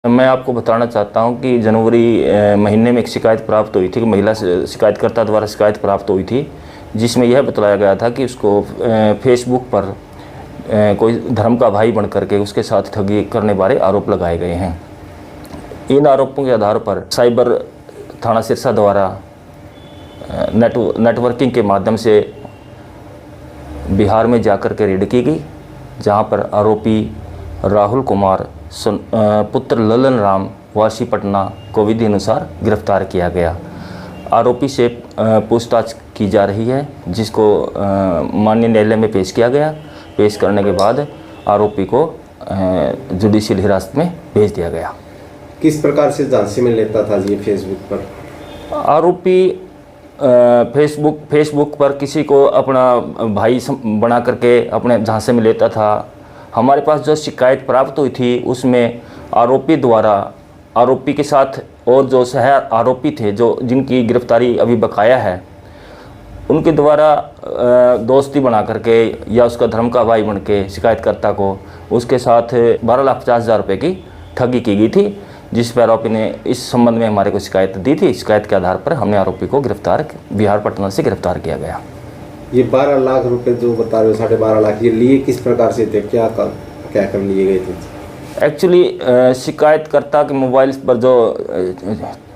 मैं आपको बताना चाहता हूं कि जनवरी महीने में एक शिकायत प्राप्त हुई थी कि महिला शिकायतकर्ता द्वारा शिकायत प्राप्त हुई थी, जिसमें यह बताया गया था कि उसको फेसबुक पर कोई धर्म का भाई बन करके उसके साथ ठगी करने बारे आरोप लगाए गए हैं। इन आरोपों के आधार पर साइबर थाना सिरसा द्वारा नेटवर्किंग के माध्यम से बिहार में जाकर के रेड की गई, जहां पर आरोपी राहुल कुमार पुत्र ललन राम वासी पटना को विधि अनुसार गिरफ्तार किया गया। आरोपी से पूछताछ की जा रही है, जिसको माननीय न्यायालय में पेश किया गया। पेश करने के बाद आरोपी को जुडिशियल हिरासत में भेज दिया गया। किस प्रकार से झांसे में लेता था ये फेसबुक पर? आरोपी फेसबुक पर किसी को अपना भाई बना करके अपने झांसे में लेता था। हमारे पास जो शिकायत प्राप्त हुई थी उसमें आरोपी द्वारा आरोपी के साथ और जो सह आरोपी थे जो जिनकी गिरफ्तारी अभी बकाया है, उनके द्वारा दोस्ती बना करके या उसका धर्म का भाई बन के शिकायतकर्ता को उसके साथ 12,50,000 रुपये की ठगी की गई थी, जिस पर आरोपी ने इस संबंध में हमारे को शिकायत दी थी। शिकायत के आधार पर हमने आरोपी को बिहार पटना से गिरफ्तार किया गया। ये 12 लाख रुपए जो बता रहे हो, 12.5 लाख, ये लिए किस प्रकार से थे? क्या कर लिए गए थे? एक्चुअली शिकायतकर्ता के मोबाइल पर जो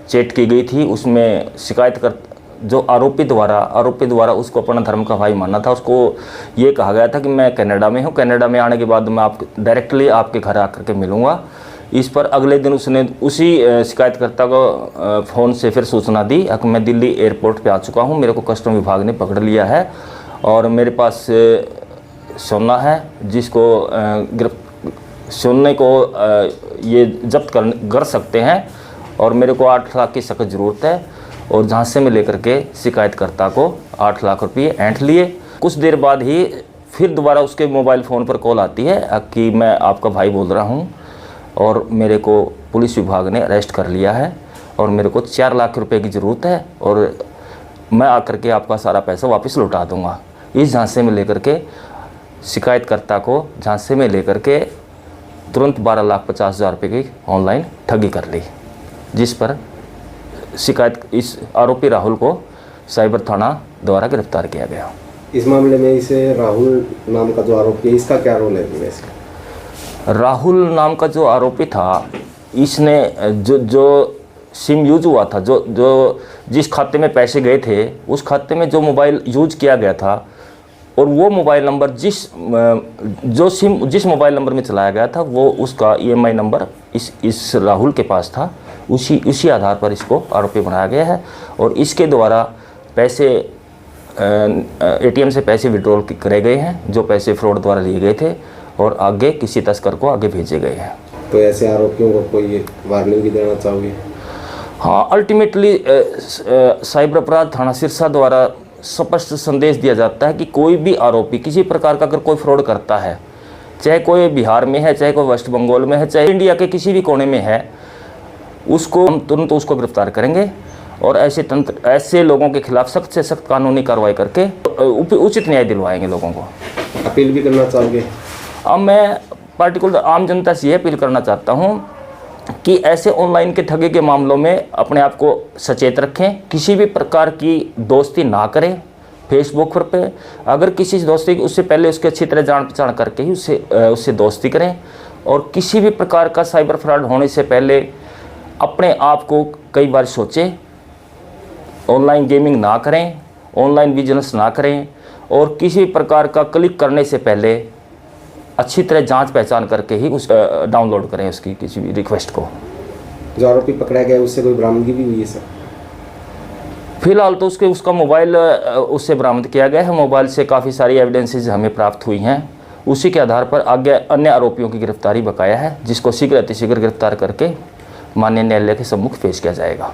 चैट की गई थी उसमें जो आरोपी द्वारा उसको अपना धर्म का भाई मानना था। उसको ये कहा गया था कि मैं कनाडा में हूँ, कनाडा में आने के बाद मैं डायरेक्टली आपके घर आकर के मिलूँगा। इस पर अगले दिन उसने उसी शिकायतकर्ता को फ़ोन से फिर सूचना दी कि मैं दिल्ली एयरपोर्ट पे आ चुका हूँ, मेरे को कस्टम विभाग ने पकड़ लिया है और मेरे पास सोना है, जिसको सोने को ये जब्त कर सकते हैं और मेरे को 8 लाख की सख्त ज़रूरत है। और झांसे में लेकर के शिकायतकर्ता को 8 लाख रुपये ऐंठ लिए। कुछ देर बाद ही फिर दोबारा उसके मोबाइल फ़ोन पर कॉल आती है कि मैं आपका भाई बोल रहा हूँ और मेरे को पुलिस विभाग ने अरेस्ट कर लिया है और मेरे को 4 लाख रुपए की ज़रूरत है और मैं आकर के आपका सारा पैसा वापस लौटा दूंगा। इस झांसे में लेकर के शिकायतकर्ता को झांसे में लेकर के तुरंत 12,50,000 रुपये की ऑनलाइन ठगी कर ली, जिस पर इस आरोपी राहुल को साइबर थाना द्वारा गिरफ्तार किया गया। इस मामले में इसे राहुल नाम का जो आरोपी है, इसका क्या रोल है वैसे? राहुल नाम का जो आरोपी था, इसने जो सिम यूज हुआ था, जो जिस खाते में पैसे गए थे उस खाते में जो मोबाइल यूज किया गया था और वो मोबाइल नंबर जिस मोबाइल नंबर में चलाया गया था वो उसका EMI नंबर इस राहुल के पास था। उसी आधार पर इसको आरोपी बनाया गया है और इसके द्वारा पैसे ATM से पैसे विड्रॉल करे गए हैं, जो पैसे फ्रॉड द्वारा लिए गए थे और आगे किसी तस्कर को आगे भेजे गए हैं। तो ऐसे आरोपियों को कोई वार्निंग भी देना चाहोगे? हाँ, अल्टीमेटली साइबर अपराध थाना सिरसा द्वारा स्पष्ट संदेश दिया जाता है कि कोई भी आरोपी किसी प्रकार का अगर कोई फ्रॉड करता है, चाहे कोई बिहार में है, चाहे कोई वेस्ट बंगाल में है, चाहे इंडिया के किसी भी कोने में है, उसको हम तुरंत उसको गिरफ्तार करेंगे और ऐसे लोगों के खिलाफ सख्त से सख्त कानूनी कार्रवाई करके उचित न्याय दिलवाएंगे लोगों को। अपील भी करना चाहोगे? अब मैं पार्टिकुलर आम जनता से यह अपील करना चाहता हूं कि ऐसे ऑनलाइन के ठगी के मामलों में अपने आप को सचेत रखें, किसी भी प्रकार की दोस्ती ना करें फेसबुक पे। अगर किसी से दोस्ती उससे पहले उसकी अच्छी तरह जान पहचान करके ही उससे दोस्ती करें और किसी भी प्रकार का साइबर फ्रॉड होने से पहले अपने आप को कई बार सोचें। ऑनलाइन गेमिंग ना करें, ऑनलाइन बिजनेस ना करें और किसी भी प्रकार का क्लिक करने से पहले अच्छी तरह जांच पहचान करके ही उस डाउनलोड करें उसकी किसी भी रिक्वेस्ट को। जो आरोपी पकड़ा गया उससे कोई बरामदगी भी हुई है सर? फिलहाल तो उसका मोबाइल उससे बरामद किया गया है। मोबाइल से काफ़ी सारी एविडेंसेस हमें प्राप्त हुई हैं। उसी के आधार पर आगे अन्य आरोपियों की गिरफ्तारी बकाया है, जिसको शीघ्र अतिशीघ्र गिरफ्तार करके माननीय न्यायालय के सम्मुख पेश किया जाएगा।